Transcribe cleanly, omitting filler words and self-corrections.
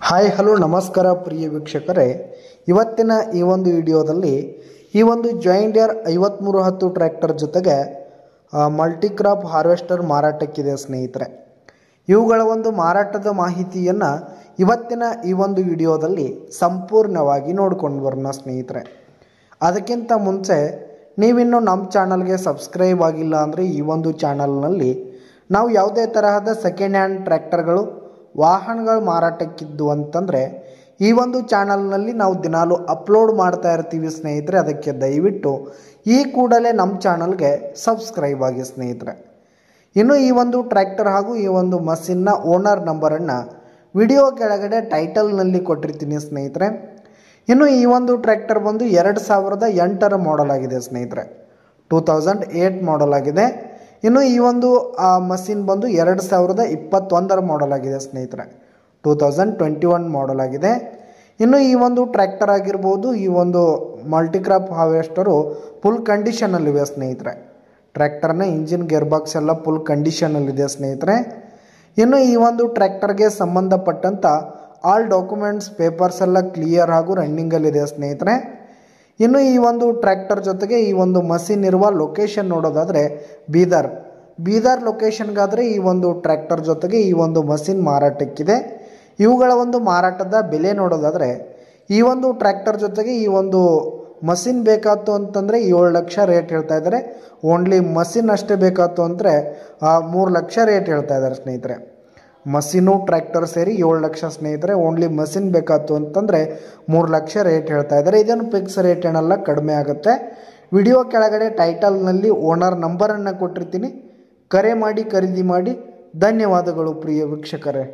Hi hello ನಮಸ್ಕಾರ ಪ್ರಿಯ ವೀಕ್ಷಕರೇ, ಇವತ್ತಿನ ಈ ಒಂದು ವಿಡಿಯೋದಲ್ಲಿ ಈ ಒಂದು ಜಾಯಿಂಟ್ ಡೀರ್ 5310 ಟ್ರ್ಯಾಕ್ಟರ್ ಜೊತೆಗೆ ಮಲ್ಟಿಕ್ರಾಪ್ ಹಾರ್ವೆಸ್ಟರ್ ಮಾರಾಟಕ್ಕಿದೆ ಸ್ನೇಹಿತರೆ. ಇವುಗಳ ಒಂದು ಮಾರಾಟದ ಮಾಹಿತಿಯನ್ನು ಇವತ್ತಿನ ಈ ಒಂದು ವಿಡಿಯೋದಲ್ಲಿ ಸಂಪೂರ್ಣವಾಗಿ ನೋಡ್ಕೊಂಡು ಬರೋಣ ಸ್ನೇಹಿತರೆ. ಅದಕ್ಕಿಂತ ಮುಂಚೆ ನೀವಿನ್ನೂ ನಮ್ಮ ಚಾನಲ್ಗೆ ಸಬ್ಸ್ಕ್ರೈಬ್ ಆಗಿಲ್ಲ ಅಂದರೆ ಈ ಒಂದು ಚಾನಲ್ನಲ್ಲಿ ನಾವು ಯಾವುದೇ ತರಹದ ಸೆಕೆಂಡ್ ಹ್ಯಾಂಡ್ ಟ್ರ್ಯಾಕ್ಟರ್ಗಳು ವಾಹನಗಳು ಮಾರಾಟಕ್ಕಿದ್ದು ಅಂತಂದರೆ ಈ ಒಂದು ಚಾನಲ್ನಲ್ಲಿ ನಾವು ದಿನಾಲು ಅಪ್ಲೋಡ್ ಮಾಡ್ತಾ ಇರ್ತೀವಿ ಸ್ನೇಹಿತರೆ. ಅದಕ್ಕೆ ದಯವಿಟ್ಟು ಈ ಕೂಡಲೇ ನಮ್ಮ ಚಾನಲ್ಗೆ ಸಬ್ಸ್ಕ್ರೈಬ್ ಆಗಿ ಸ್ನೇಹಿತರೆ. ಇನ್ನು ಈ ಒಂದು ಟ್ರ್ಯಾಕ್ಟರ್ ಹಾಗೂ ಈ ಒಂದು ಮಷಿನ್ನ ಓನರ್ ನಂಬರನ್ನು ವಿಡಿಯೋ ಕೆಳಗಡೆ ಟೈಟಲ್ನಲ್ಲಿ ಕೊಟ್ಟಿರ್ತೀನಿ ಸ್ನೇಹಿತರೆ. ಇನ್ನು ಈ ಒಂದು ಟ್ರ್ಯಾಕ್ಟರ್ ಬಂದು 2008 ಮಾಡೆಲ್ ಆಗಿದೆ ಸ್ನೇಹಿತರೆ, 2008 ಮಾಡೆಲ್ ಆಗಿದೆ. ಇನ್ನು ಈ ಒಂದು ಮಷಿನ್ ಬಂದು 2021 ಮಾಡೆಲ್ ಆಗಿದೆ ಸ್ನೇಹಿತರೆ, 2021 ಮಾಡೆಲ್ ಆಗಿದೆ. ಇನ್ನು ಈ ಒಂದು ಟ್ರ್ಯಾಕ್ಟರ್ ಆಗಿರ್ಬೋದು, ಈ ಒಂದು ಮಲ್ಟಿಕ್ರಾಪ್ ಹಾರ್ವೆಸ್ಟರು ಫುಲ್ ಕಂಡೀಷನಲ್ಲಿವೆ ಸ್ನೇಹಿತರೆ. ಟ್ರ್ಯಾಕ್ಟರ್ನ ಇಂಜಿನ್ ಗೇರ್ ಬಾಕ್ಸ್ ಎಲ್ಲ ಫುಲ್ ಕಂಡೀಷನಲ್ಲಿದೆ ಸ್ನೇಹಿತರೆ. ಇನ್ನು ಈ ಒಂದು ಟ್ರ್ಯಾಕ್ಟರ್ಗೆ ಸಂಬಂಧಪಟ್ಟಂಥ ಆಲ್ ಡಾಕ್ಯುಮೆಂಟ್ಸ್ ಪೇಪರ್ಸ್ ಎಲ್ಲ ಕ್ಲಿಯರ್ ಹಾಗೂ ರನ್ನಿಂಗಲ್ಲಿದೆ ಸ್ನೇಹಿತರೆ. ಇನ್ನು ಈ ಒಂದು ಟ್ರ್ಯಾಕ್ಟರ್ ಜೊತೆಗೆ ಈ ಒಂದು ಮಷಿನ್ ಇರುವ ಲೊಕೇಶನ್ ನೋಡೋದಾದರೆ ಬೀದರ್ ಲೊಕೇಶನ್ಗಾದರೆ ಈ ಒಂದು ಟ್ರ್ಯಾಕ್ಟರ್ ಜೊತೆಗೆ ಈ ಒಂದು ಮಷಿನ್ ಮಾರಾಟಕ್ಕಿದೆ. ಇವುಗಳ ಒಂದು ಮಾರಾಟದ ಬೆಲೆ ನೋಡೋದಾದರೆ ಈ ಒಂದು ಟ್ರ್ಯಾಕ್ಟರ್ ಜೊತೆಗೆ ಈ ಒಂದು ಮಷಿನ್ ಬೇಕಾಯ್ತು ಅಂತಂದರೆ 7 ಲಕ್ಷ ರೇಟ್ ಹೇಳ್ತಾ ಇದ್ದಾರೆ. ಓನ್ಲಿ ಮಷಿನ್ ಅಷ್ಟೇ ಬೇಕಾಯ್ತು ಅಂದರೆ 3 ಲಕ್ಷ ರೇಟ್ ಹೇಳ್ತಾ ಇದ್ದಾರೆ ಸ್ನೇಹಿತರೆ. ಮಷಿನು ಟ್ರ್ಯಾಕ್ಟರ್ ಸೇರಿ 7 ಲಕ್ಷ ಸ್ನೇಹಿತರೆ. ಓನ್ಲಿ ಮಷಿನ್ ಬೇಕಾಯ್ತು ಅಂತಂದರೆ 3 ಲಕ್ಷ ರೇಟ್ ಹೇಳ್ತಾ ಇದ್ದಾರೆ. ಇದನ್ನು ಫಿಕ್ಸ್ ರೇಟ್ ಏನಲ್ಲ, ಕಡಿಮೆ ಆಗುತ್ತೆ. ವಿಡಿಯೋ ಕೆಳಗಡೆ ಟೈಟಲ್ನಲ್ಲಿ ಓನರ್ ನಂಬರನ್ನು ಕೊಟ್ಟಿರ್ತೀನಿ, ಕರೆ ಮಾಡಿ ಖರೀದಿ ಮಾಡಿ. ಧನ್ಯವಾದಗಳು ಪ್ರಿಯ ವೀಕ್ಷಕರೇ.